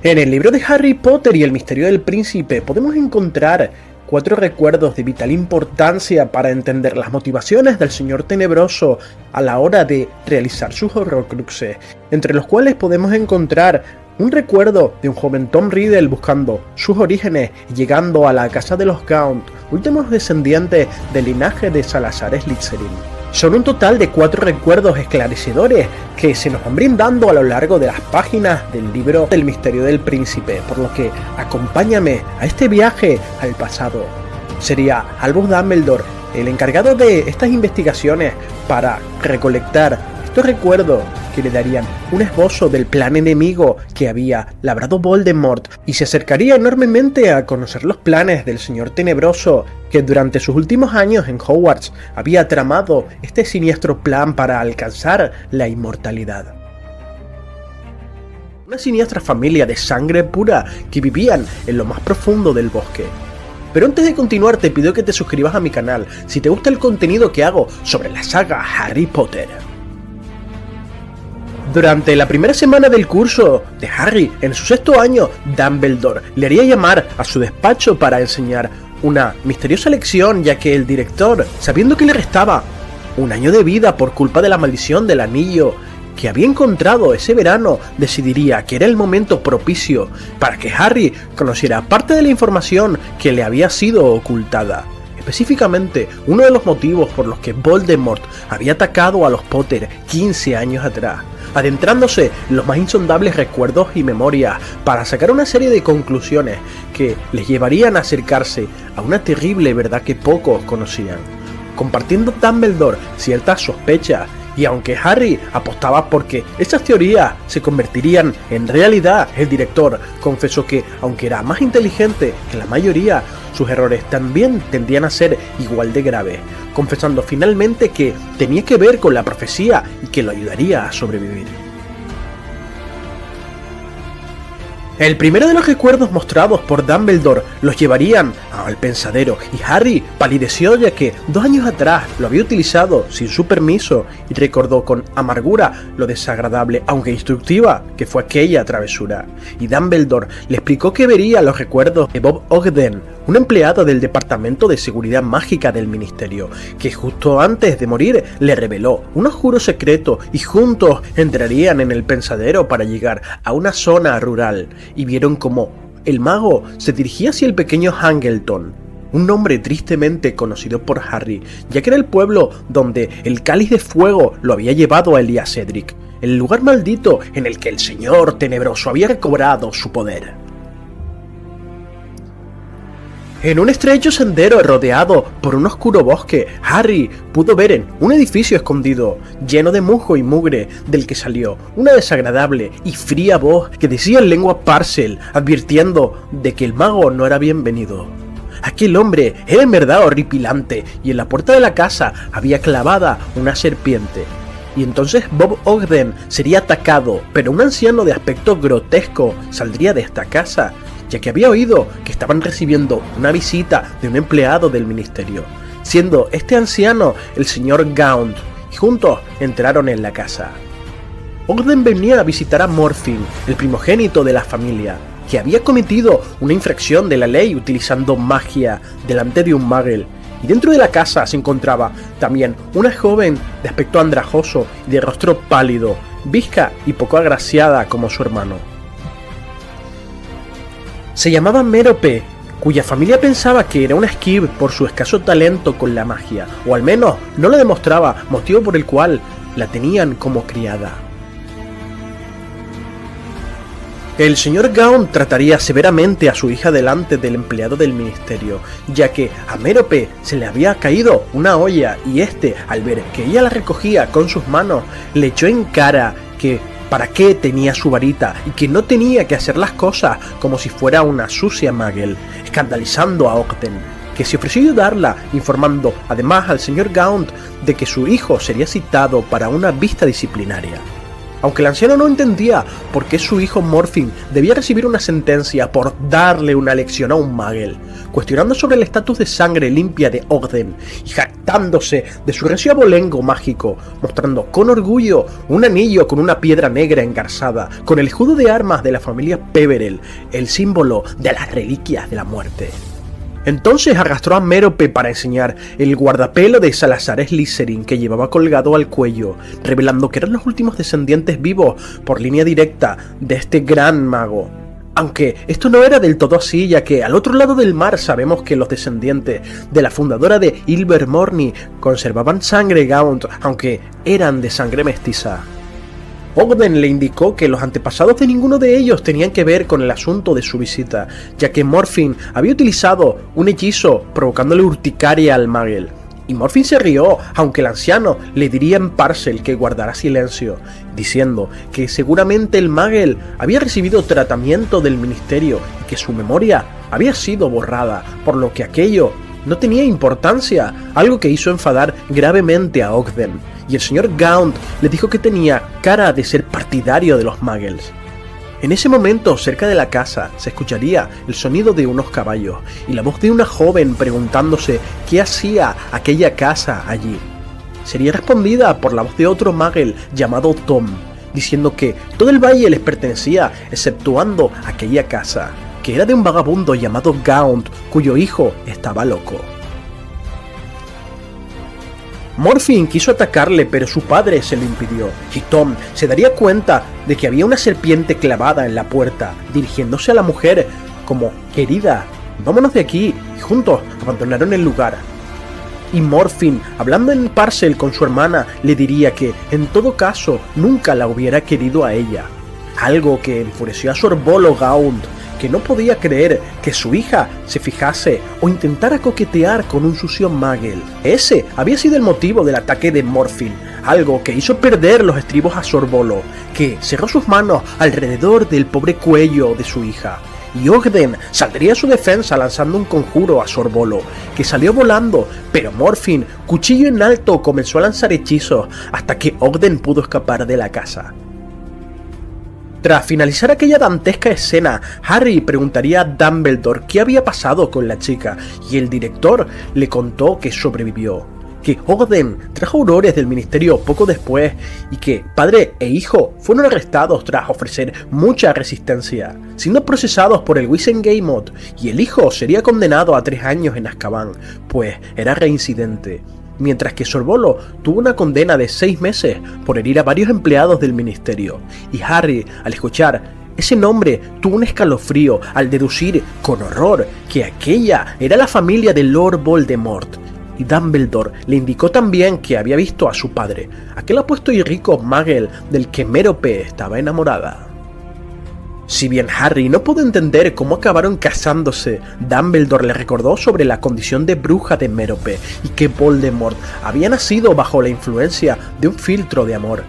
En el libro de Harry Potter y el misterio del príncipe podemos encontrar 4 recuerdos de vital importancia para entender las motivaciones del Señor Tenebroso a la hora de realizar sus horrocruxes, entre los cuales podemos encontrar un recuerdo de un joven Tom Riddle buscando sus orígenes y llegando a la casa de los Gaunt, últimos descendientes del linaje de Salazar Slytherin. Son un total de 4 recuerdos esclarecedores que se nos van brindando a lo largo de las páginas del libro del misterio del príncipe, por lo que acompáñame a este viaje al pasado. Sería Albus Dumbledore el encargado de estas investigaciones para recolectar estos recuerdos que le darían un esbozo del plan enemigo que había labrado Voldemort, y se acercaría enormemente a conocer los planes del Señor Tenebroso, que durante sus últimos años en Hogwarts había tramado este siniestro plan para alcanzar la inmortalidad. Una siniestra familia de sangre pura que vivían en lo más profundo del bosque. Pero antes de continuar te pido que te suscribas a mi canal si te gusta el contenido que hago sobre la saga Harry Potter. Durante la primera semana del curso de Harry, en su 6º año, Dumbledore le haría llamar a su despacho para enseñar una misteriosa lección, ya que el director, sabiendo que le restaba un año de vida por culpa de la maldición del anillo que había encontrado ese verano, decidiría que era el momento propicio para que Harry conociera parte de la información que le había sido ocultada. Específicamente, uno de los motivos por los que Voldemort había atacado a los Potter 15 años atrás, adentrándose en los más insondables recuerdos y memorias para sacar una serie de conclusiones que les llevarían a acercarse a una terrible verdad que pocos conocían, compartiendo Dumbledore ciertas sospechas. Y aunque Harry apostaba porque esas teorías se convertirían en realidad, el director confesó que, aunque era más inteligente que la mayoría, sus errores también tendían a ser igual de graves, confesando finalmente que tenía que ver con la profecía y que lo ayudaría a sobrevivir. El primero de los recuerdos mostrados por Dumbledore los llevarían al pensadero, y Harry palideció ya que 2 años atrás lo había utilizado sin su permiso y recordó con amargura lo desagradable, aunque instructiva, que fue aquella travesura. Y Dumbledore le explicó que vería los recuerdos de Bob Ogden, un empleado del Departamento de Seguridad Mágica del Ministerio, que justo antes de morir le reveló un oscuro secreto y juntos entrarían en el pensadero para llegar a una zona rural. Y vieron cómo el mago se dirigía hacia el pequeño Hangleton, un nombre tristemente conocido por Harry, ya que era el pueblo donde el cáliz de fuego lo había llevado a Elias Cedric, el lugar maldito en el que el Señor Tenebroso había recobrado su poder. En un estrecho sendero rodeado por un oscuro bosque, Harry pudo ver en un edificio escondido, lleno de musgo y mugre, del que salió una desagradable y fría voz que decía en lengua Parcel, advirtiendo de que el mago no era bienvenido. Aquel hombre era en verdad horripilante, y en la puerta de la casa había clavada una serpiente. Y entonces Bob Ogden sería atacado, pero un anciano de aspecto grotesco saldría de esta casa, ya que había oído que estaban recibiendo una visita de un empleado del ministerio, siendo este anciano el señor Gaunt, y juntos entraron en la casa. Ogden venía a visitar a Morfin, el primogénito de la familia, que había cometido una infracción de la ley utilizando magia delante de un muggle, y dentro de la casa se encontraba también una joven de aspecto andrajoso y de rostro pálido, bizca y poco agraciada como su hermano. Se llamaba Mérope, cuya familia pensaba que era una Skib por su escaso talento con la magia, o al menos no lo demostraba, motivo por el cual la tenían como criada. El señor Gaunt trataría severamente a su hija delante del empleado del ministerio, ya que a Mérope se le había caído una olla y este, al ver que ella la recogía con sus manos, le echó en cara que para qué tenía su varita y que no tenía que hacer las cosas como si fuera una sucia muggle, escandalizando a Ogden, que se ofreció ayudarla, informando además al señor Gaunt de que su hijo sería citado para una vista disciplinaria. Aunque el anciano no entendía por qué su hijo Morfin debía recibir una sentencia por darle una lección a un Magel, cuestionando sobre el estatus de sangre limpia de Ogden y jactándose de su recio abolengo mágico, mostrando con orgullo un anillo con una piedra negra engarzada, con el escudo de armas de la familia Peverell, el símbolo de las reliquias de la muerte. Entonces arrastró a Mérope para enseñar el guardapelo de Salazar Slytherin que llevaba colgado al cuello, revelando que eran los últimos descendientes vivos por línea directa de este gran mago. Aunque esto no era del todo así, ya que al otro lado del mar sabemos que los descendientes de la fundadora de Ilvermorny conservaban sangre Gaunt, aunque eran de sangre mestiza. Ogden le indicó que los antepasados de ninguno de ellos tenían que ver con el asunto de su visita, ya que Morfin había utilizado un hechizo provocándole urticaria al Magel. Y Morfin se rió, aunque el anciano le diría en Parcel que guardara silencio, diciendo que seguramente el Magel había recibido tratamiento del ministerio y que su memoria había sido borrada, por lo que aquello no tenía importancia, algo que hizo enfadar gravemente a Ogden, y el señor Gaunt le dijo que tenía cara de ser partidario de los Muggles. En ese momento, cerca de la casa, se escucharía el sonido de unos caballos y la voz de una joven preguntándose qué hacía aquella casa allí. Sería respondida por la voz de otro Muggle llamado Tom, diciendo que todo el valle les pertenecía exceptuando aquella casa, que era de un vagabundo llamado Gaunt, cuyo hijo estaba loco. Morfin quiso atacarle, pero su padre se lo impidió, y Tom se daría cuenta de que había una serpiente clavada en la puerta, dirigiéndose a la mujer como: querida, vámonos de aquí, y juntos abandonaron el lugar. Y Morfin, hablando en Parcel con su hermana, le diría que, en todo caso, nunca la hubiera querido a ella, algo que enfureció a Sorbolo Gaunt, que no podía creer que su hija se fijase o intentara coquetear con un sucio Muggle. Ese había sido el motivo del ataque de Morfin, algo que hizo perder los estribos a Sorbolo, que cerró sus manos alrededor del pobre cuello de su hija. Y Ogden saldría a su defensa lanzando un conjuro a Sorbolo, que salió volando, pero Morfin, cuchillo en alto, comenzó a lanzar hechizos hasta que Ogden pudo escapar de la casa. Tras finalizar aquella dantesca escena, Harry preguntaría a Dumbledore qué había pasado con la chica, y el director le contó que sobrevivió, que Ogden trajo aurores del ministerio poco después y que padre e hijo fueron arrestados tras ofrecer mucha resistencia, siendo procesados por el Wizengamot, y el hijo sería condenado a 3 años en Azkaban, pues era reincidente. Mientras que Sorbolo tuvo una condena de 6 meses por herir a varios empleados del ministerio, y Harry, al escuchar ese nombre, tuvo un escalofrío al deducir con horror que aquella era la familia de Lord Voldemort, y Dumbledore le indicó también que había visto a su padre, aquel apuesto y rico Muggle del que Mérope estaba enamorada. Si bien Harry no pudo entender cómo acabaron casándose, Dumbledore le recordó sobre la condición de bruja de Mérope y que Voldemort había nacido bajo la influencia de un filtro de amor.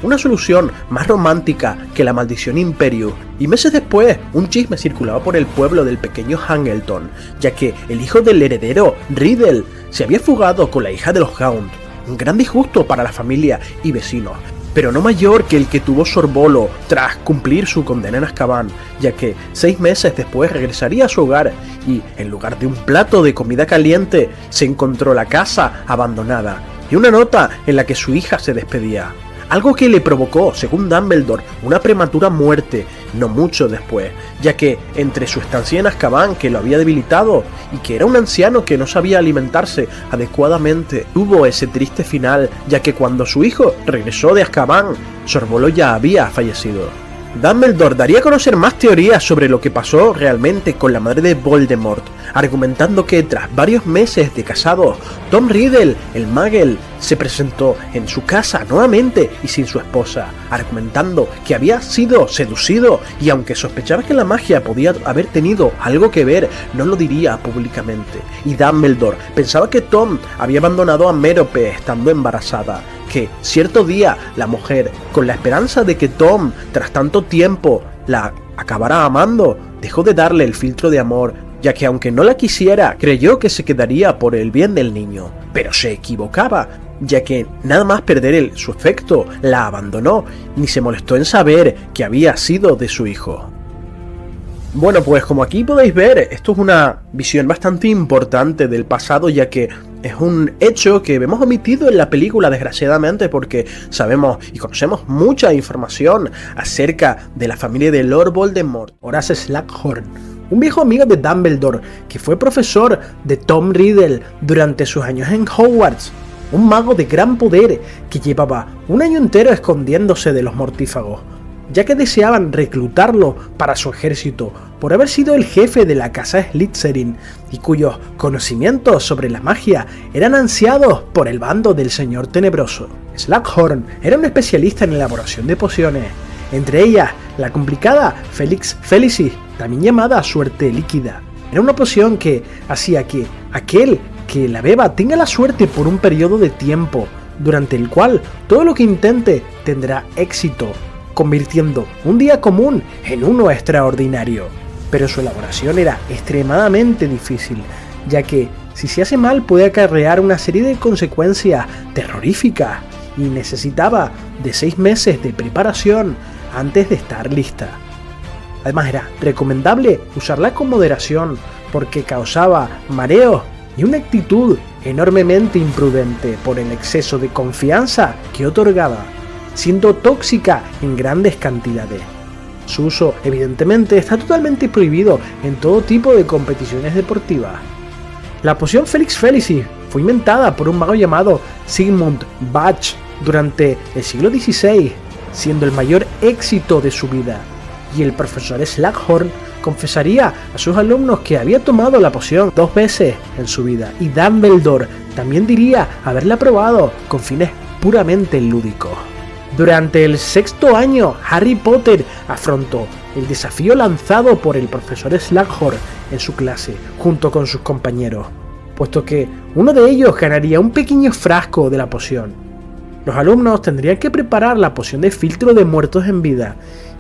Una solución más romántica que la maldición Imperius, y meses después un chisme circulaba por el pueblo del pequeño Hangleton, ya que el hijo del heredero, Riddle, se había fugado con la hija de los Gaunt, un gran disgusto para la familia y vecinos, pero no mayor que el que tuvo Sorbolo tras cumplir su condena en Azkaban, ya que 6 meses después regresaría a su hogar y, en lugar de un plato de comida caliente, se encontró la casa abandonada y una nota en la que su hija se despedía. Algo que le provocó, según Dumbledore, una prematura muerte no mucho después, ya que entre su estancia en Azkaban, que lo había debilitado, y que era un anciano que no sabía alimentarse adecuadamente, tuvo ese triste final, ya que cuando su hijo regresó de Azkaban, Sorbolo ya había fallecido. Dumbledore daría a conocer más teorías sobre lo que pasó realmente con la madre de Voldemort, argumentando que tras varios meses de casados, Tom Riddle, el Muggle, se presentó en su casa nuevamente y sin su esposa, argumentando que había sido seducido y aunque sospechaba que la magia podía haber tenido algo que ver, no lo diría públicamente. Y Dumbledore pensaba que Tom había abandonado a Mérope estando embarazada, que cierto día la mujer, con la esperanza de que Tom, tras tanto tiempo, la acabara amando, dejó de darle el filtro de amor, ya que aunque no la quisiera, creyó que se quedaría por el bien del niño. Pero se equivocaba, ya que nada más perder su efecto la abandonó, ni se molestó en saber que había sido de su hijo. Bueno, pues como aquí podéis ver, esto es una visión bastante importante del pasado, ya que es un hecho que vemos omitido en la película, desgraciadamente, porque sabemos y conocemos mucha información acerca de la familia de Lord Voldemort, Horace Slughorn, un viejo amigo de Dumbledore que fue profesor de Tom Riddle durante sus años en Hogwarts, un mago de gran poder que llevaba un año entero escondiéndose de los mortífagos, ya que deseaban reclutarlo para su ejército por haber sido el jefe de la casa Slytherin y cuyos conocimientos sobre la magia eran ansiados por el bando del Señor Tenebroso. Slughorn era un especialista en elaboración de pociones, entre ellas la complicada Felix Felicis, también llamada suerte líquida. Era una poción que hacía que aquel que la beba tenga la suerte por un periodo de tiempo, durante el cual todo lo que intente tendrá éxito, convirtiendo un día común en uno extraordinario. Pero su elaboración era extremadamente difícil, ya que si se hace mal puede acarrear una serie de consecuencias terroríficas y necesitaba de 6 meses de preparación antes de estar lista. Además era recomendable usarla con moderación porque causaba mareos y una actitud enormemente imprudente por el exceso de confianza que otorgaba, siendo tóxica en grandes cantidades. Su uso, evidentemente, está totalmente prohibido en todo tipo de competiciones deportivas. La poción Felix Felicis fue inventada por un mago llamado Sigmund Bach durante el siglo XVI, siendo el mayor éxito de su vida, y el profesor Slughorn confesaría a sus alumnos que había tomado la poción 2 veces en su vida, y Dumbledore también diría haberla probado con fines puramente lúdicos. Durante el 6º año, Harry Potter afrontó el desafío lanzado por el profesor Slughorn en su clase, junto con sus compañeros, puesto que uno de ellos ganaría un pequeño frasco de la poción. Los alumnos tendrían que preparar la poción de filtro de muertos en vida,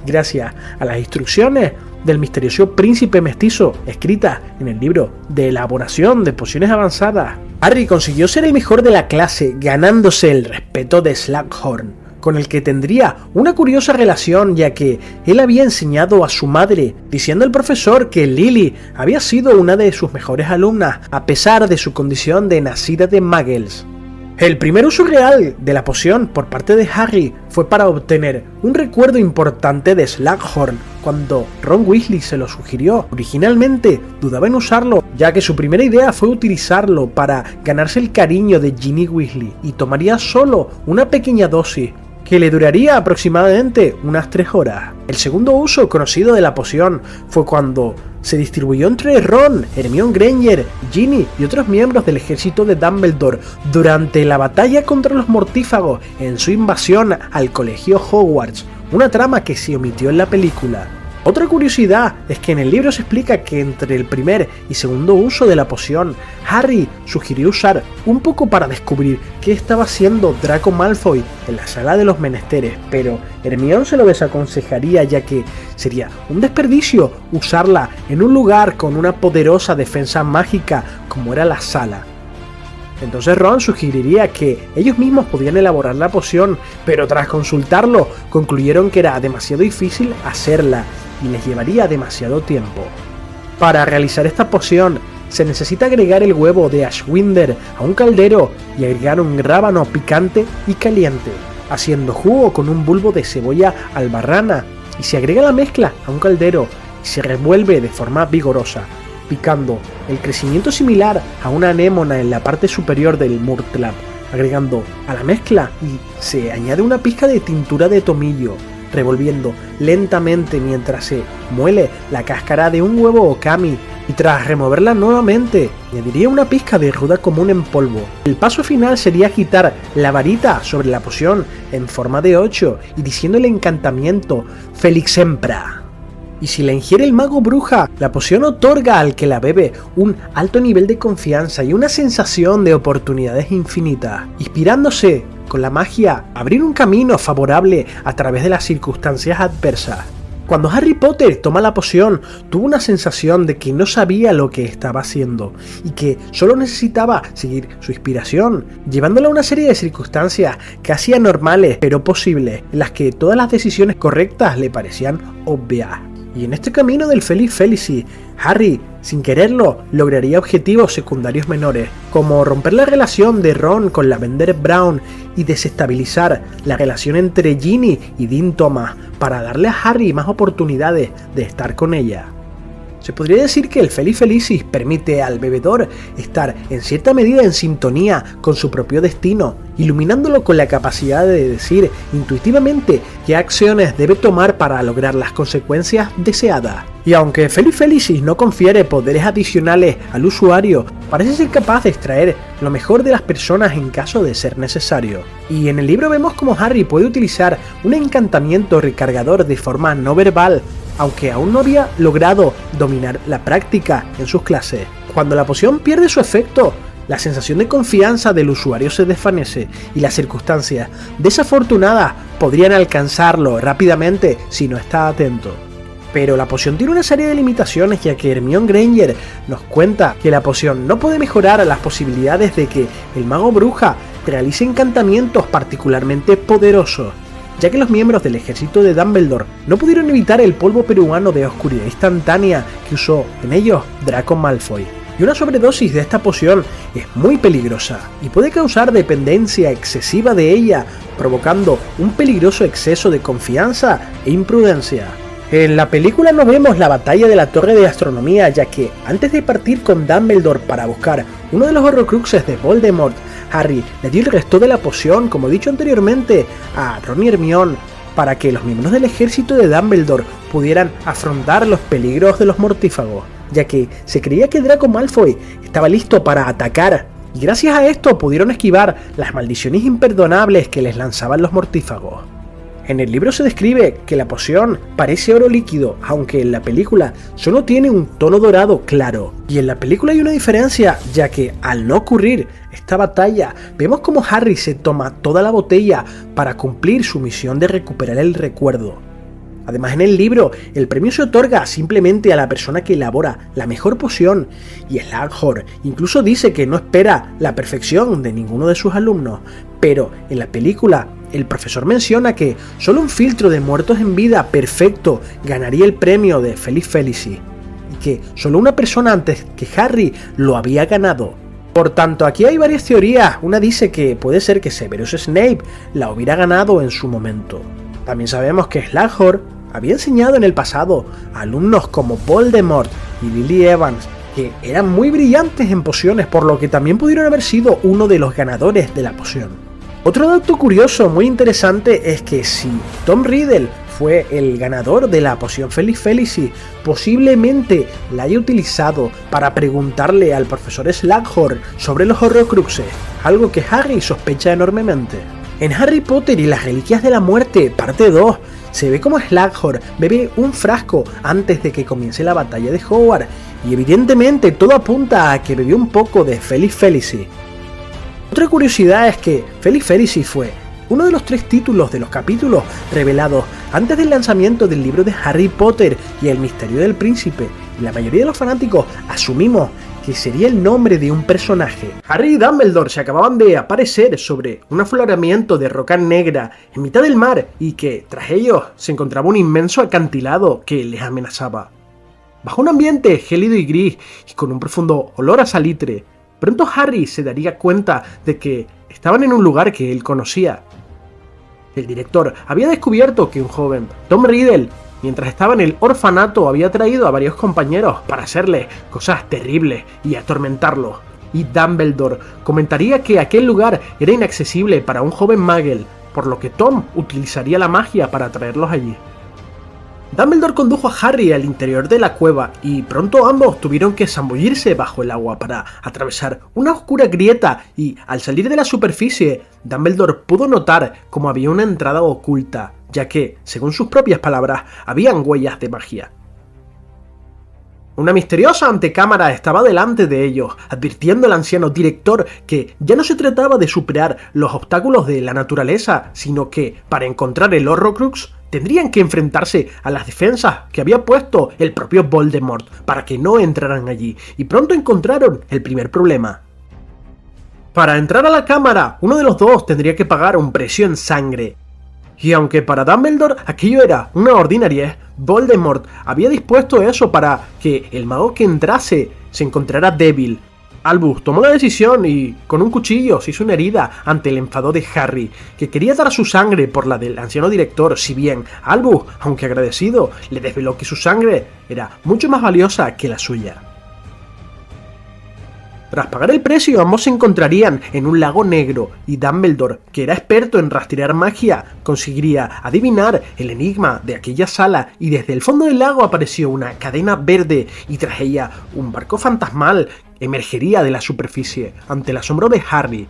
gracias a las instrucciones del misterioso príncipe mestizo escritas en el libro de elaboración de pociones avanzadas. Harry consiguió ser el mejor de la clase, ganándose el respeto de Slughorn, con el que tendría una curiosa relación, ya que él había enseñado a su madre, diciendo al profesor que Lily había sido una de sus mejores alumnas, a pesar de su condición de nacida de Muggles. El primer uso real de la poción por parte de Harry fue para obtener un recuerdo importante de Slughorn, cuando Ron Weasley se lo sugirió. Originalmente dudaba en usarlo, ya que su primera idea fue utilizarlo para ganarse el cariño de Ginny Weasley, y tomaría solo una pequeña dosis, que le duraría aproximadamente unas 3 horas. El segundo uso conocido de la poción fue cuando se distribuyó entre Ron, Hermione Granger, Ginny y otros miembros del ejército de Dumbledore durante la batalla contra los mortífagos en su invasión al colegio Hogwarts, una trama que se omitió en la película. Otra curiosidad es que en el libro se explica que entre el primer y segundo uso de la poción, Harry sugirió usar un poco para descubrir qué estaba haciendo Draco Malfoy en la sala de los menesteres, pero Hermione se lo desaconsejaría, ya que sería un desperdicio usarla en un lugar con una poderosa defensa mágica como era la sala. Entonces Ron sugeriría que ellos mismos podían elaborar la poción, pero tras consultarlo concluyeron que era demasiado difícil hacerla y les llevaría demasiado tiempo. Para realizar esta poción se necesita agregar el huevo de Ashwinder a un caldero y agregar un rábano picante y caliente, haciendo jugo con un bulbo de cebolla albarrana, y se agrega la mezcla a un caldero y se revuelve de forma vigorosa, picando el crecimiento similar a una anémona en la parte superior del Murtlap, agregando a la mezcla y se añade una pizca de tintura de tomillo, revolviendo lentamente mientras se muele la cáscara de un huevo okami, y tras removerla nuevamente añadiría una pizca de ruda común en polvo. El paso final sería agitar la varita sobre la poción en forma de 8 y diciendo el encantamiento Felixempra. Y si la ingiere el mago bruja, la poción otorga al que la bebe un alto nivel de confianza y una sensación de oportunidades infinitas, inspirándose con la magia abrir un camino favorable a través de las circunstancias adversas. Cuando Harry Potter toma la poción, tuvo una sensación de que no sabía lo que estaba haciendo y que solo necesitaba seguir su inspiración, llevándolo a una serie de circunstancias casi anormales pero posibles, en las que todas las decisiones correctas le parecían obvias. Y en este camino del Feliz Felicis, Harry, sin quererlo, lograría objetivos secundarios menores, como romper la relación de Ron con Lavender Brown y desestabilizar la relación entre Ginny y Dean Thomas para darle a Harry más oportunidades de estar con ella. Se podría decir que el Feliz Felicis permite al bebedor estar en cierta medida en sintonía con su propio destino, iluminándolo con la capacidad de decir intuitivamente qué acciones debe tomar para lograr las consecuencias deseadas. Y aunque Feliz Felicis no confiere poderes adicionales al usuario, parece ser capaz de extraer lo mejor de las personas en caso de ser necesario. Y en el libro vemos cómo Harry puede utilizar un encantamiento recargador de forma no verbal, aunque aún no había logrado dominar la práctica en sus clases. Cuando la poción pierde su efecto, la sensación de confianza del usuario se desvanece y las circunstancias desafortunadas podrían alcanzarlo rápidamente si no está atento. Pero la poción tiene una serie de limitaciones, ya que Hermione Granger nos cuenta que la poción no puede mejorar las posibilidades de que el mago bruja realice encantamientos particularmente poderosos, ya que los miembros del ejército de Dumbledore no pudieron evitar el polvo peruano de oscuridad instantánea que usó en ellos Draco Malfoy. Y una sobredosis de esta poción es muy peligrosa y puede causar dependencia excesiva de ella, provocando un peligroso exceso de confianza e imprudencia. En la película no vemos la batalla de la Torre de Astronomía, ya que antes de partir con Dumbledore para buscar uno de los Horrocruxes de Voldemort, Harry le dio el resto de la poción, como dicho anteriormente, a Ron y Hermione, para que los miembros del ejército de Dumbledore pudieran afrontar los peligros de los mortífagos, ya que se creía que Draco Malfoy estaba listo para atacar, y gracias a esto pudieron esquivar las maldiciones imperdonables que les lanzaban los mortífagos. En el libro se describe que la poción parece oro líquido, aunque en la película solo tiene un tono dorado claro. Y en la película hay una diferencia, ya que al no ocurrir esta batalla, vemos como Harry se toma toda la botella para cumplir su misión de recuperar el recuerdo. Además, en el libro, el premio se otorga simplemente a la persona que elabora la mejor poción, y Slughorn incluso dice que no espera la perfección de ninguno de sus alumnos, pero en la película el profesor menciona que solo un filtro de muertos en vida perfecto ganaría el premio de Feliz Felicis, y que solo una persona antes que Harry lo había ganado. Por tanto, aquí hay varias teorías. Una dice que puede ser que Severus Snape la hubiera ganado en su momento. También sabemos que Slughorn había enseñado en el pasado a alumnos como Voldemort y Lily Evans, que eran muy brillantes en pociones, por lo que también pudieron haber sido uno de los ganadores de la poción. Otro dato curioso muy interesante es que si Tom Riddle fue el ganador de la poción Feliz Felicis, posiblemente la haya utilizado para preguntarle al profesor Slughorn sobre los Horrocruxes, algo que Harry sospecha enormemente. En Harry Potter y las Reliquias de la Muerte, parte 2, se ve como Slughorn bebe un frasco antes de que comience la batalla de Hogwarts, y evidentemente todo apunta a que bebió un poco de Feliz Felicis. Otra curiosidad es que Feliz Felicis fue uno de los 3 títulos de los capítulos revelados antes del lanzamiento del libro de Harry Potter y el misterio del príncipe, y la mayoría de los fanáticos asumimos que sería el nombre de un personaje. Harry y Dumbledore se acababan de aparecer sobre un afloramiento de roca negra en mitad del mar, y que tras ellos se encontraba un inmenso acantilado que les amenazaba. Bajo un ambiente gélido y gris y con un profundo olor a salitre, pronto Harry se daría cuenta de que estaban en un lugar que él conocía. El director había descubierto que un joven, Tom Riddle, mientras estaba en el orfanato, había traído a varios compañeros para hacerles cosas terribles y atormentarlos. Y Dumbledore comentaría que aquel lugar era inaccesible para un joven Muggle, por lo que Tom utilizaría la magia para traerlos allí. Dumbledore condujo a Harry al interior de la cueva, y pronto ambos tuvieron que zambullirse bajo el agua para atravesar una oscura grieta, y al salir de la superficie, Dumbledore pudo notar cómo había una entrada oculta, ya que, según sus propias palabras, habían huellas de magia. Una misteriosa antecámara estaba delante de ellos, advirtiendo al anciano director que ya no se trataba de superar los obstáculos de la naturaleza, sino que, para encontrar el Horrocrux, tendrían que enfrentarse a las defensas que había puesto el propio Voldemort para que no entraran allí, y pronto encontraron el primer problema. Para entrar a la cámara, uno de los dos tendría que pagar un precio en sangre. Y aunque para Dumbledore aquello era una ordinariez, Voldemort había dispuesto eso para que el mago que entrase se encontrara débil. Albus tomó la decisión y, con un cuchillo, se hizo una herida ante el enfado de Harry, que quería dar su sangre por la del anciano director, si bien Albus, aunque agradecido, le desveló que su sangre era mucho más valiosa que la suya. Tras pagar el precio, ambos se encontrarían en un lago negro, y Dumbledore, que era experto en rastrear magia, conseguiría adivinar el enigma de aquella sala, y desde el fondo del lago apareció una cadena verde, y tras ella un barco fantasmal emergería de la superficie, ante el asombro de Harry.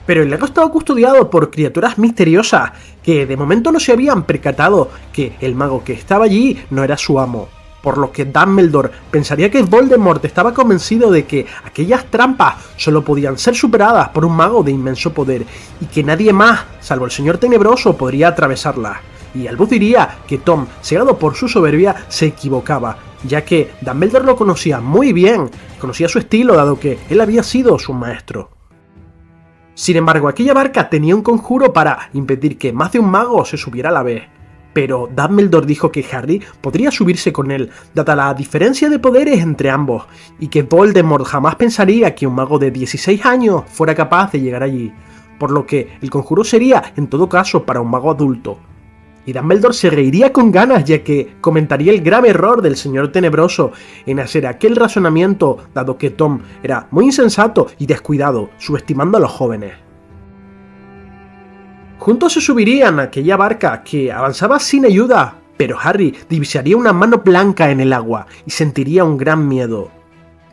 Pero el lago estaba custodiado por criaturas misteriosas, que de momento no se habían percatado que el mago que estaba allí no era su amo. Por lo que Dumbledore pensaría que Voldemort estaba convencido de que aquellas trampas solo podían ser superadas por un mago de inmenso poder, y que nadie más, salvo el Señor Tenebroso, podría atravesarlas. Y Albus diría que Tom, cegado por su soberbia, se equivocaba, ya que Dumbledore lo conocía muy bien, conocía su estilo dado que él había sido su maestro. Sin embargo, aquella barca tenía un conjuro para impedir que más de un mago se subiera a la vez. Pero Dumbledore dijo que Harry podría subirse con él, dada la diferencia de poderes entre ambos, y que Voldemort jamás pensaría que un mago de 16 años fuera capaz de llegar allí, por lo que el conjuro sería, en todo caso, para un mago adulto. Y Dumbledore se reiría con ganas, ya que comentaría el grave error del Señor Tenebroso en hacer aquel razonamiento, dado que Tom era muy insensato y descuidado, subestimando a los jóvenes. Juntos se subirían a aquella barca que avanzaba sin ayuda, pero Harry divisaría una mano blanca en el agua y sentiría un gran miedo.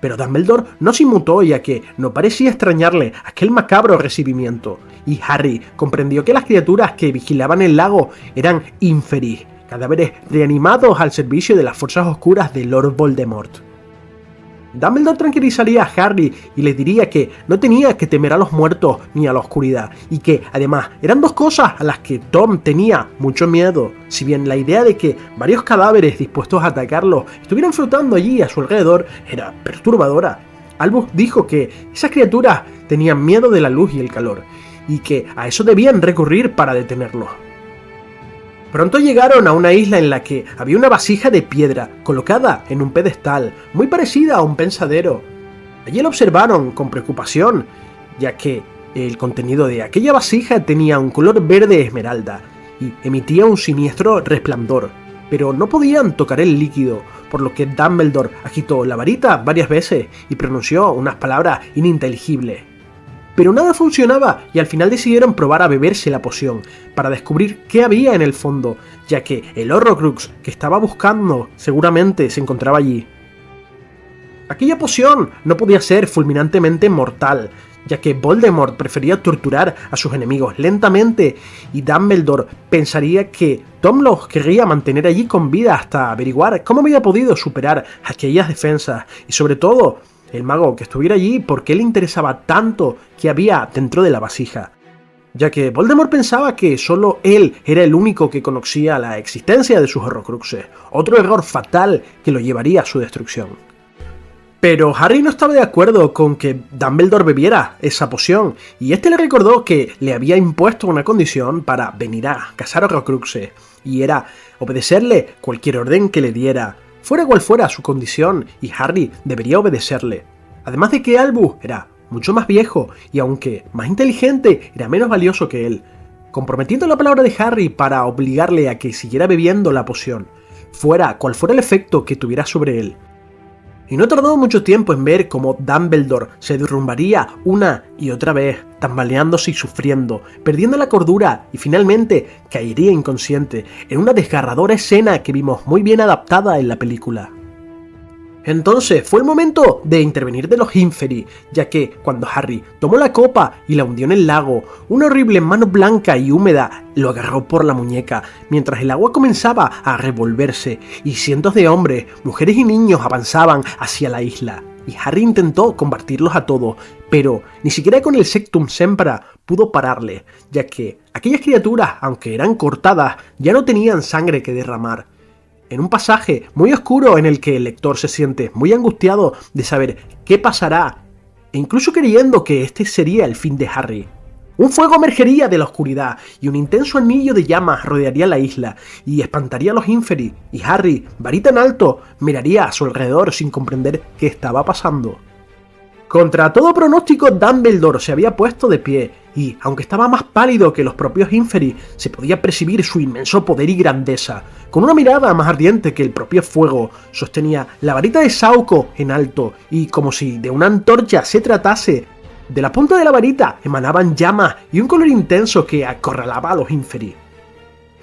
Pero Dumbledore no se inmutó, ya que no parecía extrañarle aquel macabro recibimiento, y Harry comprendió que las criaturas que vigilaban el lago eran Inferi, cadáveres reanimados al servicio de las fuerzas oscuras de Lord Voldemort. Dumbledore tranquilizaría a Harry y le diría que no tenía que temer a los muertos ni a la oscuridad, y que además eran dos cosas a las que Tom tenía mucho miedo, si bien la idea de que varios cadáveres dispuestos a atacarlo estuvieran flotando allí a su alrededor era perturbadora. Albus dijo que esas criaturas tenían miedo de la luz y el calor, y que a eso debían recurrir para detenerlos. Pronto llegaron a una isla en la que había una vasija de piedra colocada en un pedestal, muy parecida a un pensadero. Allí lo observaron con preocupación, ya que el contenido de aquella vasija tenía un color verde esmeralda y emitía un siniestro resplandor, pero no podían tocar el líquido, por lo que Dumbledore agitó la varita varias veces y pronunció unas palabras ininteligibles. Pero nada funcionaba, y al final decidieron probar a beberse la poción, para descubrir qué había en el fondo, ya que el Horrocrux que estaba buscando seguramente se encontraba allí. Aquella poción no podía ser fulminantemente mortal, ya que Voldemort prefería torturar a sus enemigos lentamente, y Dumbledore pensaría que Tom los querría mantener allí con vida hasta averiguar cómo había podido superar aquellas defensas, y sobre todo el mago que estuviera allí, por qué le interesaba tanto que había dentro de la vasija, ya que Voldemort pensaba que solo él era el único que conocía la existencia de sus Horrocruxes, otro error fatal que lo llevaría a su destrucción. Pero Harry no estaba de acuerdo con que Dumbledore bebiera esa poción, y este le recordó que le había impuesto una condición para venir a cazar Horrocruxes, y era obedecerle cualquier orden que le diera, fuera cual fuera su condición, y Harry debería obedecerle. Además de que Albus era mucho más viejo, y aunque más inteligente, era menos valioso que él, comprometiendo la palabra de Harry para obligarle a que siguiera bebiendo la poción, fuera cual fuera el efecto que tuviera sobre él. Y no tardó mucho tiempo en ver cómo Dumbledore se derrumbaría una y otra vez, tambaleándose y sufriendo, perdiendo la cordura, y finalmente caería inconsciente, en una desgarradora escena que vimos muy bien adaptada en la película. Entonces fue el momento de intervenir de los Inferi, ya que cuando Harry tomó la copa y la hundió en el lago, una horrible mano blanca y húmeda lo agarró por la muñeca, mientras el agua comenzaba a revolverse, y cientos de hombres, mujeres y niños avanzaban hacia la isla. Y Harry intentó combatirlos a todos, pero ni siquiera con el Sectum Sempra pudo pararle, ya que aquellas criaturas, aunque eran cortadas, ya no tenían sangre que derramar. En un pasaje muy oscuro en el que el lector se siente muy angustiado de saber qué pasará, e incluso creyendo que este sería el fin de Harry. Un fuego emergería de la oscuridad y un intenso anillo de llamas rodearía la isla y espantaría a los Inferi, y Harry, varita en alto, miraría a su alrededor sin comprender qué estaba pasando. Contra todo pronóstico, Dumbledore se había puesto de pie y, aunque estaba más pálido que los propios Inferi, se podía percibir su inmenso poder y grandeza. Con una mirada más ardiente que el propio fuego, sostenía la varita de Sauco en alto y, como si de una antorcha se tratase, de la punta de la varita emanaban llamas y un color intenso que acorralaba a los Inferi.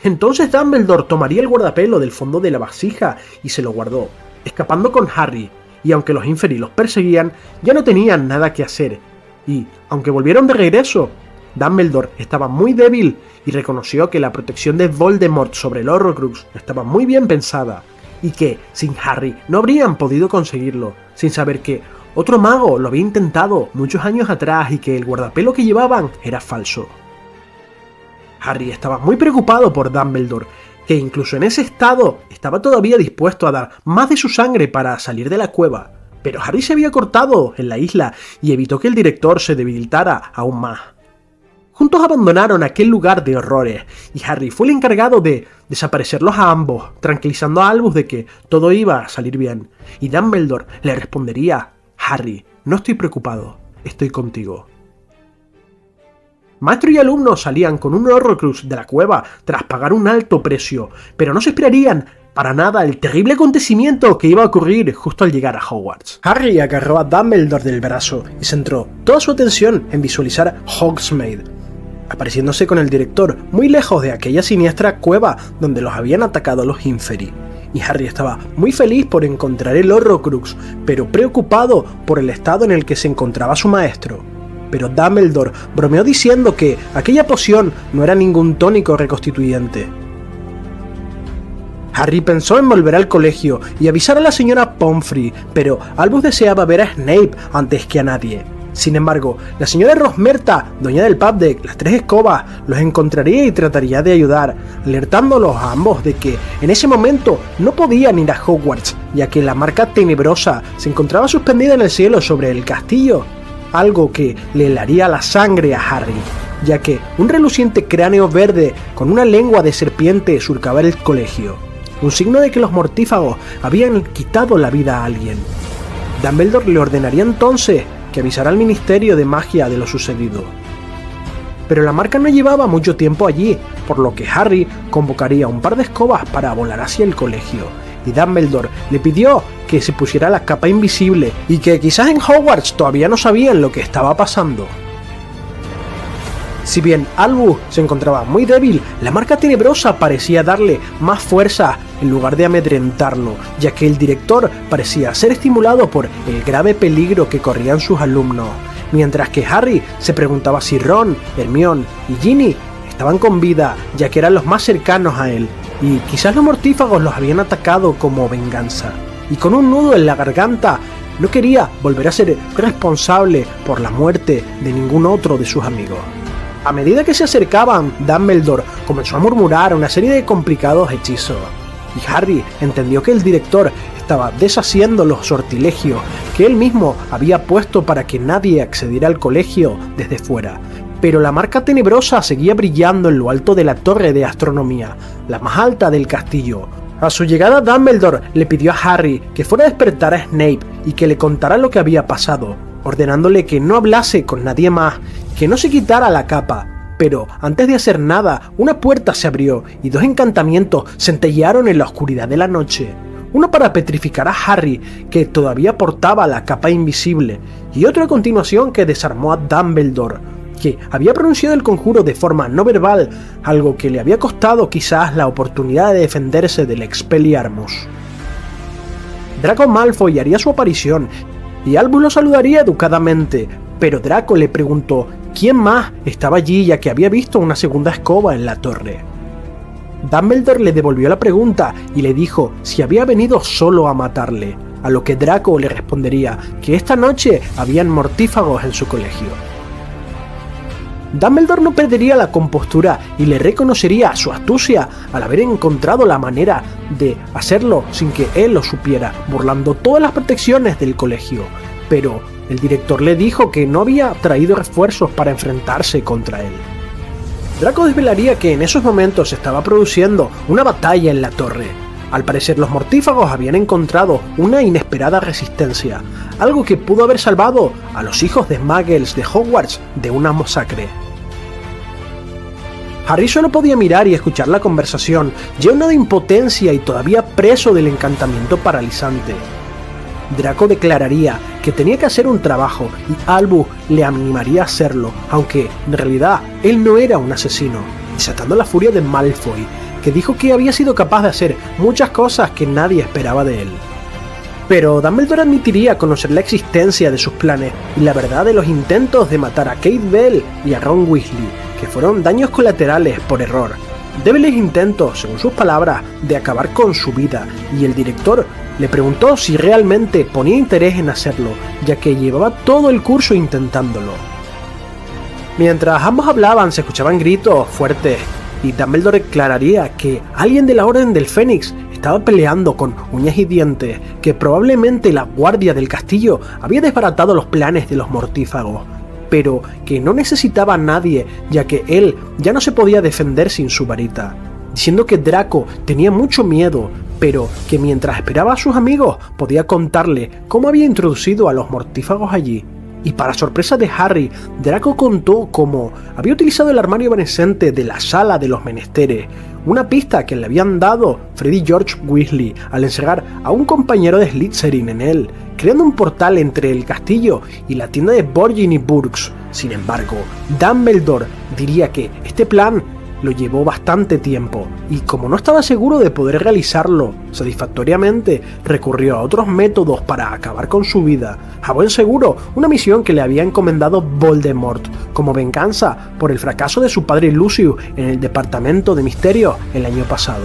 Entonces Dumbledore tomaría el guardapelo del fondo de la vasija y se lo guardó, escapando con Harry, y aunque los Inferi los perseguían, ya no tenían nada que hacer, y, aunque volvieron de regreso, Dumbledore estaba muy débil y reconoció que la protección de Voldemort sobre el Horrocrux estaba muy bien pensada, y que, sin Harry, no habrían podido conseguirlo, sin saber que otro mago lo había intentado muchos años atrás y que el guardapelo que llevaban era falso. Harry estaba muy preocupado por Dumbledore, que incluso en ese estado estaba todavía dispuesto a dar más de su sangre para salir de la cueva, pero Harry se había cortado en la isla y evitó que el director se debilitara aún más. Juntos abandonaron aquel lugar de horrores, y Harry fue el encargado de desaparecerlos a ambos, tranquilizando a Albus de que todo iba a salir bien, y Dumbledore le respondería: Harry, no estoy preocupado, estoy contigo. Maestro y alumno salían con un Horrocrux de la cueva tras pagar un alto precio, pero no se esperarían para nada el terrible acontecimiento que iba a ocurrir justo al llegar a Hogwarts. Harry agarró a Dumbledore del brazo y centró toda su atención en visualizar Hogsmeade, apareciéndose con el director muy lejos de aquella siniestra cueva donde los habían atacado los Inferi. Y Harry estaba muy feliz por encontrar el Horrocrux, pero preocupado por el estado en el que se encontraba su maestro. Pero Dumbledore bromeó diciendo que aquella poción no era ningún tónico reconstituyente. Harry pensó en volver al colegio y avisar a la señora Pomfrey, pero Albus deseaba ver a Snape antes que a nadie. Sin embargo, la señora Rosmerta, dueña del pub de las Tres Escobas, los encontraría y trataría de ayudar, alertándolos a ambos de que en ese momento no podían ir a Hogwarts, ya que la marca tenebrosa se encontraba suspendida en el cielo sobre el castillo, algo que le helaría la sangre a Harry, ya que un reluciente cráneo verde con una lengua de serpiente surcaba el colegio, un signo de que los mortífagos habían quitado la vida a alguien. Dumbledore le ordenaría entonces que avisara al Ministerio de Magia de lo sucedido. Pero la marca no llevaba mucho tiempo allí, por lo que Harry convocaría un par de escobas para volar hacia el colegio, y Dumbledore le pidió que se pusiera la capa invisible y que quizás en Hogwarts todavía no sabían lo que estaba pasando. Si bien Albus se encontraba muy débil, la marca tenebrosa parecía darle más fuerza en lugar de amedrentarlo, ya que el director parecía ser estimulado por el grave peligro que corrían sus alumnos, mientras que Harry se preguntaba si Ron, Hermione y Ginny estaban con vida, ya que eran los más cercanos a él, y quizás los mortífagos los habían atacado como venganza, y con un nudo en la garganta no quería volver a ser responsable por la muerte de ningún otro de sus amigos. A medida que se acercaban, Dumbledore comenzó a murmurar una serie de complicados hechizos, y Harry entendió que el director estaba deshaciendo los sortilegios que él mismo había puesto para que nadie accediera al colegio desde fuera. Pero la marca tenebrosa seguía brillando en lo alto de la torre de astronomía, la más alta del castillo. A su llegada, Dumbledore le pidió a Harry que fuera a despertar a Snape y que le contara lo que había pasado, ordenándole que no hablase con nadie más, que no se quitara la capa. Pero antes de hacer nada, una puerta se abrió y dos encantamientos centellearon en la oscuridad de la noche. Uno para petrificar a Harry, que todavía portaba la capa invisible, y otro a continuación que desarmó a Dumbledore, que había pronunciado el conjuro de forma no verbal, algo que le había costado quizás la oportunidad de defenderse del Expelliarmus. Draco Malfoy haría su aparición, y Albus lo saludaría educadamente, pero Draco le preguntó quién más estaba allí, ya que había visto una segunda escoba en la torre. Dumbledore le devolvió la pregunta y le dijo si había venido solo a matarle, a lo que Draco le respondería que esta noche habían mortífagos en su colegio. Dumbledore no perdería la compostura y le reconocería su astucia al haber encontrado la manera de hacerlo sin que él lo supiera, burlando todas las protecciones del colegio. Pero el director le dijo que no había traído refuerzos para enfrentarse contra él. Draco desvelaría que en esos momentos se estaba produciendo una batalla en la torre. Al parecer los mortífagos habían encontrado una inesperada resistencia, algo que pudo haber salvado a los hijos de Muggles de Hogwarts de una masacre. Harry solo podía mirar y escuchar la conversación, lleno de impotencia y todavía preso del encantamiento paralizante. Draco declararía que tenía que hacer un trabajo y Albus le animaría a hacerlo, aunque en realidad él no era un asesino, desatando la furia de Malfoy, que dijo que había sido capaz de hacer muchas cosas que nadie esperaba de él. Pero Dumbledore admitiría conocer la existencia de sus planes y la verdad de los intentos de matar a Kate Bell y a Ron Weasley, que fueron daños colaterales por error. Débiles intentos, según sus palabras, de acabar con su vida, y el director le preguntó si realmente ponía interés en hacerlo, ya que llevaba todo el curso intentándolo. Mientras ambos hablaban se escuchaban gritos fuertes, y Dumbledore declararía que alguien de la Orden del Fénix estaba peleando con uñas y dientes, que probablemente la guardia del castillo había desbaratado los planes de los mortífagos, pero que no necesitaba a nadie, ya que él ya no se podía defender sin su varita, diciendo que Draco tenía mucho miedo, pero que mientras esperaba a sus amigos podía contarle cómo había introducido a los mortífagos allí. Y para sorpresa de Harry, Draco contó cómo había utilizado el armario evanescente de la sala de los menesteres, una pista que le habían dado Freddy George Weasley al encerrar a un compañero de Slytherin en él, creando un portal entre el castillo y la tienda de Borgin y Burkes. Sin embargo, Dumbledore diría que este plan lo llevó bastante tiempo, y como no estaba seguro de poder realizarlo satisfactoriamente, recurrió a otros métodos para acabar con su vida, a buen seguro una misión que le había encomendado Voldemort, como venganza por el fracaso de su padre Lucius en el Departamento de Misterios el año pasado.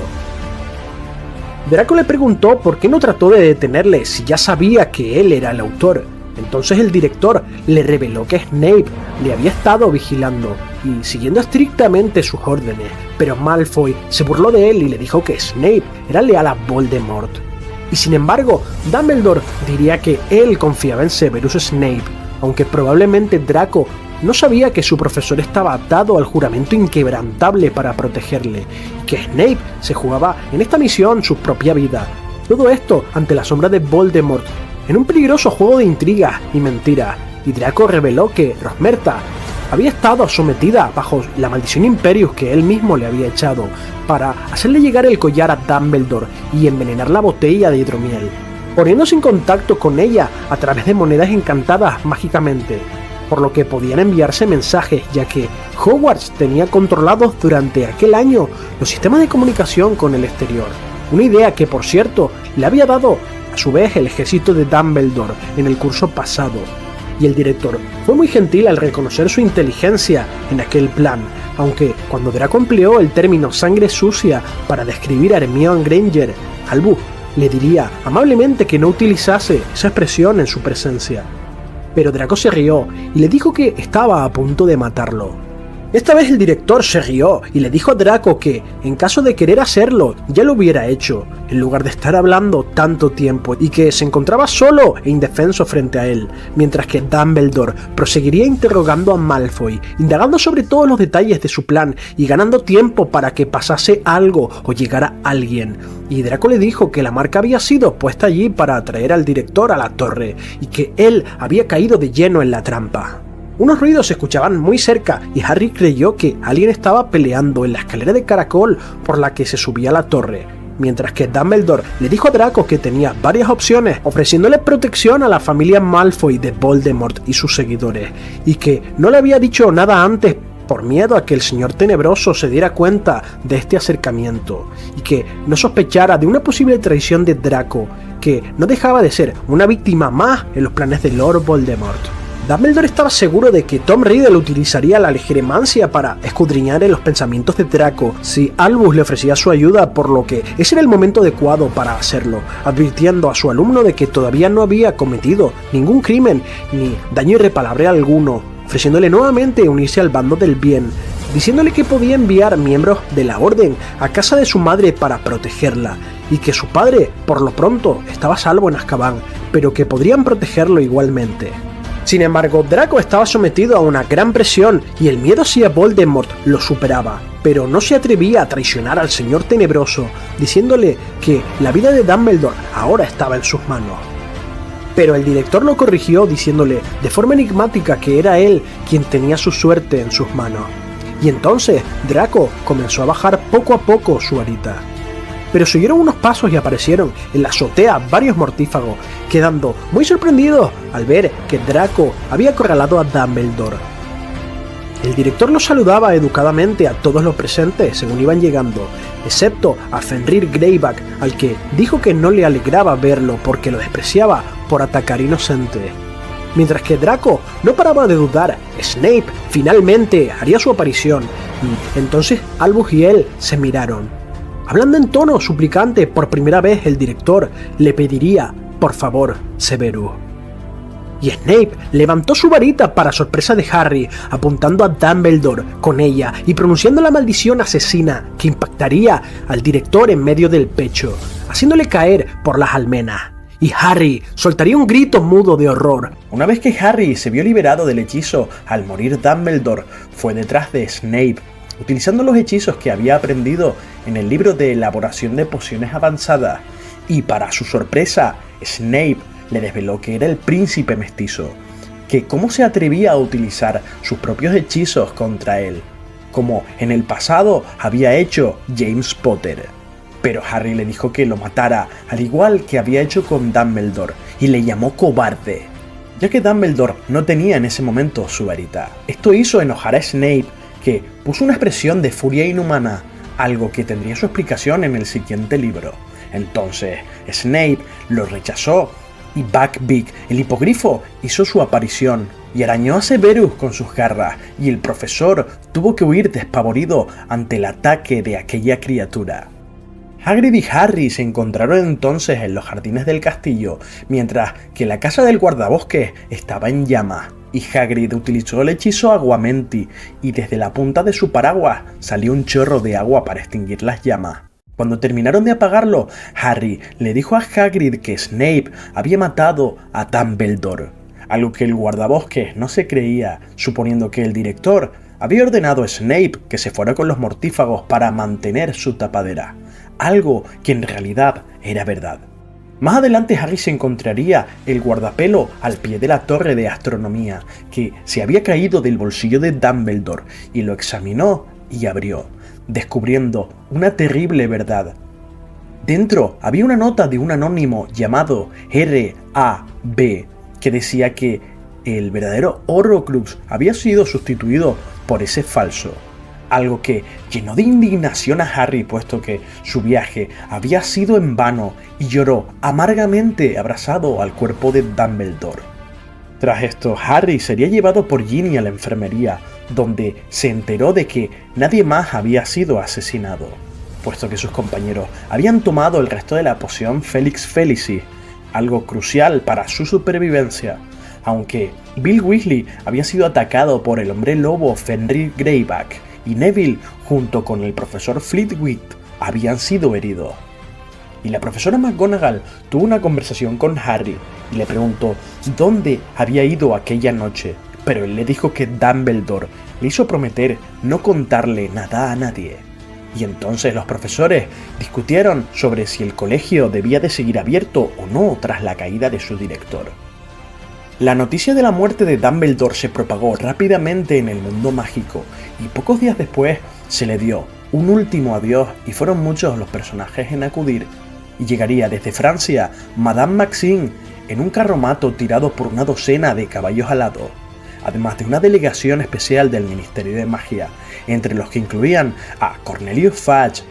Draco le preguntó por qué no trató de detenerle si ya sabía que él era el autor. Entonces el director le reveló que Snape le había estado vigilando y siguiendo estrictamente sus órdenes, pero Malfoy se burló de él y le dijo que Snape era leal a Voldemort. Y sin embargo, Dumbledore diría que él confiaba en Severus Snape, aunque probablemente Draco no sabía que su profesor estaba atado al juramento inquebrantable para protegerle, y que Snape se jugaba en esta misión su propia vida. Todo esto ante la sombra de Voldemort, en un peligroso juego de intrigas y mentiras, y Draco reveló que Rosmerta había estado sometida bajo la maldición Imperius que él mismo le había echado, para hacerle llegar el collar a Dumbledore y envenenar la botella de hidromiel, poniéndose en contacto con ella a través de monedas encantadas mágicamente, por lo que podían enviarse mensajes, ya que Hogwarts tenía controlados durante aquel año los sistemas de comunicación con el exterior, una idea que por cierto le había dado a su vez el ejército de Dumbledore en el curso pasado, y el director fue muy gentil al reconocer su inteligencia en aquel plan, aunque cuando Draco empleó el término sangre sucia para describir a Hermione Granger, Albus le diría amablemente que no utilizase esa expresión en su presencia. Pero Draco se rió y le dijo que estaba a punto de matarlo. Esta vez el director se rió y le dijo a Draco que, en caso de querer hacerlo, ya lo hubiera hecho, en lugar de estar hablando tanto tiempo, y que se encontraba solo e indefenso frente a él, mientras que Dumbledore proseguiría interrogando a Malfoy, indagando sobre todos los detalles de su plan y ganando tiempo para que pasase algo o llegara alguien. Y Draco le dijo que la marca había sido puesta allí para atraer al director a la torre, y que él había caído de lleno en la trampa. Unos ruidos se escuchaban muy cerca y Harry creyó que alguien estaba peleando en la escalera de caracol por la que se subía a la torre, mientras que Dumbledore le dijo a Draco que tenía varias opciones, ofreciéndole protección a la familia Malfoy de Voldemort y sus seguidores, y que no le había dicho nada antes por miedo a que el señor tenebroso se diera cuenta de este acercamiento, y que no sospechara de una posible traición de Draco, que no dejaba de ser una víctima más en los planes de Lord Voldemort. Dumbledore estaba seguro de que Tom Riddle utilizaría la legiromancia para escudriñar en los pensamientos de Draco si Albus le ofrecía su ayuda, por lo que ese era el momento adecuado para hacerlo, advirtiendo a su alumno de que todavía no había cometido ningún crimen ni daño irreparable alguno, ofreciéndole nuevamente unirse al bando del bien, diciéndole que podía enviar miembros de la orden a casa de su madre para protegerla, y que su padre, por lo pronto, estaba a salvo en Azkaban, pero que podrían protegerlo igualmente. Sin embargo, Draco estaba sometido a una gran presión y el miedo hacia Voldemort lo superaba, pero no se atrevía a traicionar al Señor Tenebroso, diciéndole que la vida de Dumbledore ahora estaba en sus manos. Pero el director lo corrigió diciéndole de forma enigmática que era él quien tenía su suerte en sus manos. Y entonces Draco comenzó a bajar poco a poco su varita. Pero siguieron unos pasos y aparecieron en la azotea varios mortífagos, quedando muy sorprendidos al ver que Draco había acorralado a Dumbledore. El director los saludaba educadamente a todos los presentes según iban llegando, excepto a Fenrir Greyback, al que dijo que no le alegraba verlo porque lo despreciaba por atacar inocentes. Mientras que Draco no paraba de dudar, Snape finalmente haría su aparición, y entonces Albus y él se miraron. Hablando en tono suplicante, por primera vez el director le pediría, por favor, Severus. Y Snape levantó su varita para sorpresa de Harry, apuntando a Dumbledore con ella y pronunciando la maldición asesina que impactaría al director en medio del pecho, haciéndole caer por las almenas. Y Harry soltaría un grito mudo de horror. Una vez que Harry se vio liberado del hechizo al morir Dumbledore, fue detrás de Snape, utilizando los hechizos que había aprendido en el libro de elaboración de pociones avanzadas, y para su sorpresa, Snape le desveló que era el príncipe mestizo, que cómo se atrevía a utilizar sus propios hechizos contra él, como en el pasado había hecho James Potter. Pero Harry le dijo que lo matara, al igual que había hecho con Dumbledore, y le llamó cobarde, ya que Dumbledore no tenía en ese momento su varita. Esto hizo enojar a Snape, que puso una expresión de furia inhumana, algo que tendría su explicación en el siguiente libro. Entonces, Snape lo rechazó, y Buckbeak, el hipogrifo, hizo su aparición, y arañó a Severus con sus garras, y el profesor tuvo que huir despavorido ante el ataque de aquella criatura. Hagrid y Harry se encontraron entonces en los jardines del castillo, mientras que la casa del guardabosques estaba en llamas, y Hagrid utilizó el hechizo Aguamenti, y desde la punta de su paraguas salió un chorro de agua para extinguir las llamas. Cuando terminaron de apagarlo, Harry le dijo a Hagrid que Snape había matado a Dumbledore, algo que el guardabosques no se creía, suponiendo que el director había ordenado a Snape que se fuera con los mortífagos para mantener su tapadera, algo que en realidad era verdad. Más adelante Harry se encontraría el guardapelo al pie de la torre de astronomía, que se había caído del bolsillo de Dumbledore, y lo examinó y abrió, descubriendo una terrible verdad. Dentro había una nota de un anónimo llamado R.A.B. que decía que el verdadero Horrocrux había sido sustituido por ese falso. Algo que llenó de indignación a Harry, puesto que su viaje había sido en vano, y lloró amargamente abrazado al cuerpo de Dumbledore. Tras esto, Harry sería llevado por Ginny a la enfermería, donde se enteró de que nadie más había sido asesinado, puesto que sus compañeros habían tomado el resto de la poción Felix Felicis, algo crucial para su supervivencia, aunque Bill Weasley había sido atacado por el hombre lobo Fenrir Greyback, y Neville, junto con el profesor Flitwick, habían sido heridos. Y la profesora McGonagall tuvo una conversación con Harry y le preguntó dónde había ido aquella noche, pero él le dijo que Dumbledore le hizo prometer no contarle nada a nadie. Y entonces los profesores discutieron sobre si el colegio debía de seguir abierto o no tras la caída de su director. La noticia de la muerte de Dumbledore se propagó rápidamente en el mundo mágico, y pocos días después se le dio un último adiós, y fueron muchos los personajes en acudir, y llegaría desde Francia Madame Maxime en un carromato tirado por una docena de caballos alados, además de una delegación especial del Ministerio de Magia, entre los que incluían a Cornelius Fudge.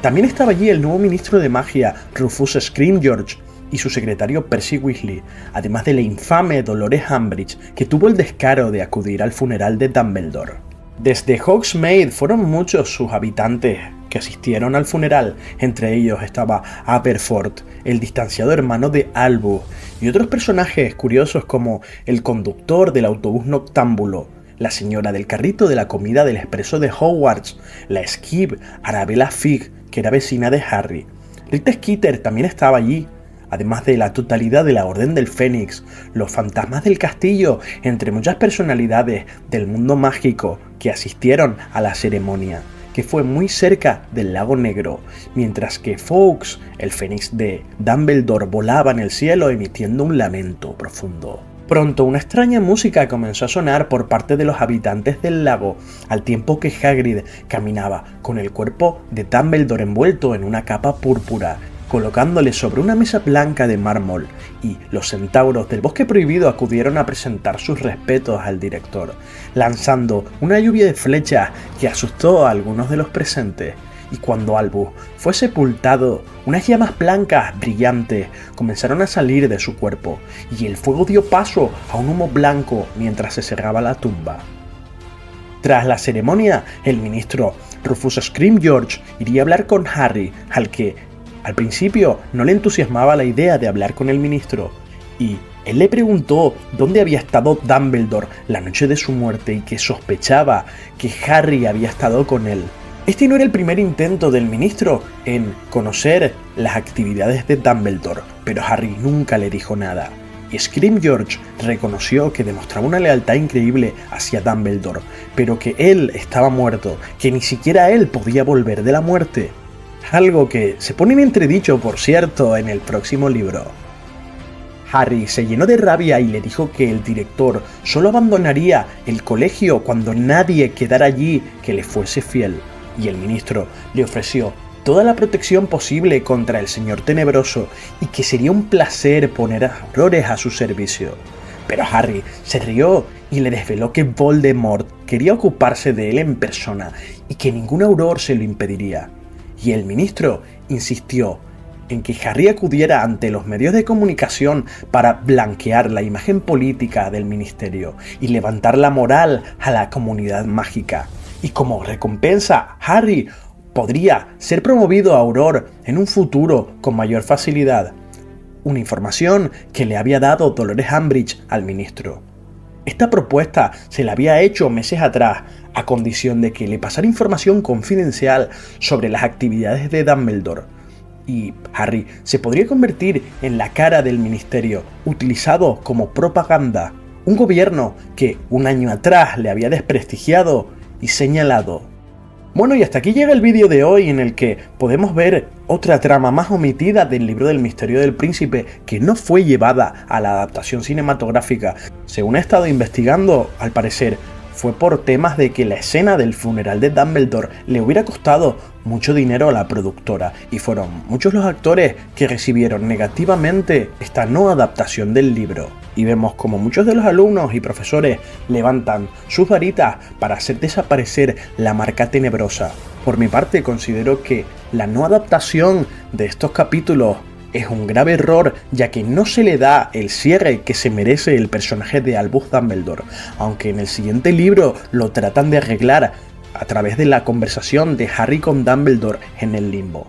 También estaba allí el nuevo ministro de Magia, Rufus Scrimgeour, y su secretario Percy Weasley, además de la infame Dolores Umbridge, que tuvo el descaro de acudir al funeral de Dumbledore. Desde Hogsmeade fueron muchos sus habitantes que asistieron al funeral, entre ellos estaba Aberforth, el distanciado hermano de Albus, y otros personajes curiosos como el conductor del autobús noctámbulo, la señora del carrito de la comida del expreso de Hogwarts, la Skib Arabella Figg, que era vecina de Harry. Rita Skeeter también estaba allí, además de la totalidad de la Orden del Fénix, los fantasmas del castillo, entre muchas personalidades del mundo mágico que asistieron a la ceremonia, que fue muy cerca del Lago Negro, mientras que Fawkes, el Fénix de Dumbledore, volaba en el cielo emitiendo un lamento profundo. Pronto una extraña música comenzó a sonar por parte de los habitantes del lago, al tiempo que Hagrid caminaba con el cuerpo de Dumbledore envuelto en una capa púrpura, colocándole sobre una mesa blanca de mármol, y los centauros del Bosque Prohibido acudieron a presentar sus respetos al director, lanzando una lluvia de flechas que asustó a algunos de los presentes. Y cuando Albus fue sepultado, unas llamas blancas brillantes comenzaron a salir de su cuerpo, y el fuego dio paso a un humo blanco mientras se cerraba la tumba. Tras la ceremonia, el ministro Rufus Scrimgeour iría a hablar con Harry, al que al principio no le entusiasmaba la idea de hablar con el ministro, y él le preguntó dónde había estado Dumbledore la noche de su muerte y que sospechaba que Harry había estado con él. Este no era el primer intento del ministro en conocer las actividades de Dumbledore, pero Harry nunca le dijo nada. Y Scrimgeour reconoció que demostraba una lealtad increíble hacia Dumbledore, pero que él estaba muerto, que ni siquiera él podía volver de la muerte. Algo que se pone en entredicho, por cierto, en el próximo libro. Harry se llenó de rabia y le dijo que el director solo abandonaría el colegio cuando nadie quedara allí que le fuese fiel, y el ministro le ofreció toda la protección posible contra el Señor Tenebroso y que sería un placer poner a Aurores a su servicio. Pero Harry se rió y le desveló que Voldemort quería ocuparse de él en persona y que ningún Auror se lo impediría. Y el ministro insistió en que Harry acudiera ante los medios de comunicación para blanquear la imagen política del ministerio y levantar la moral a la comunidad mágica. Y como recompensa, Harry podría ser promovido a Auror en un futuro con mayor facilidad. Una información que le había dado Dolores Umbridge al ministro. Esta propuesta se la había hecho meses atrás, a condición de que le pasara información confidencial sobre las actividades de Dumbledore. Y Harry se podría convertir en la cara del ministerio, utilizado como propaganda. Un gobierno que un año atrás le había desprestigiado y señalado. Bueno, y hasta aquí llega el vídeo de hoy en el que podemos ver otra trama más omitida del libro del Misterio del Príncipe que no fue llevada a la adaptación cinematográfica. Según he estado investigando, al parecer fue por temas de que la escena del funeral de Dumbledore le hubiera costado mucho dinero a la productora, y fueron muchos los actores que recibieron negativamente esta no adaptación del libro. Y vemos como muchos de los alumnos y profesores levantan sus varitas para hacer desaparecer la marca tenebrosa. Por mi parte, considero que la no adaptación de estos capítulos es un grave error, ya que no se le da el cierre que se merece el personaje de Albus Dumbledore, aunque en el siguiente libro lo tratan de arreglar a través de la conversación de Harry con Dumbledore en el limbo.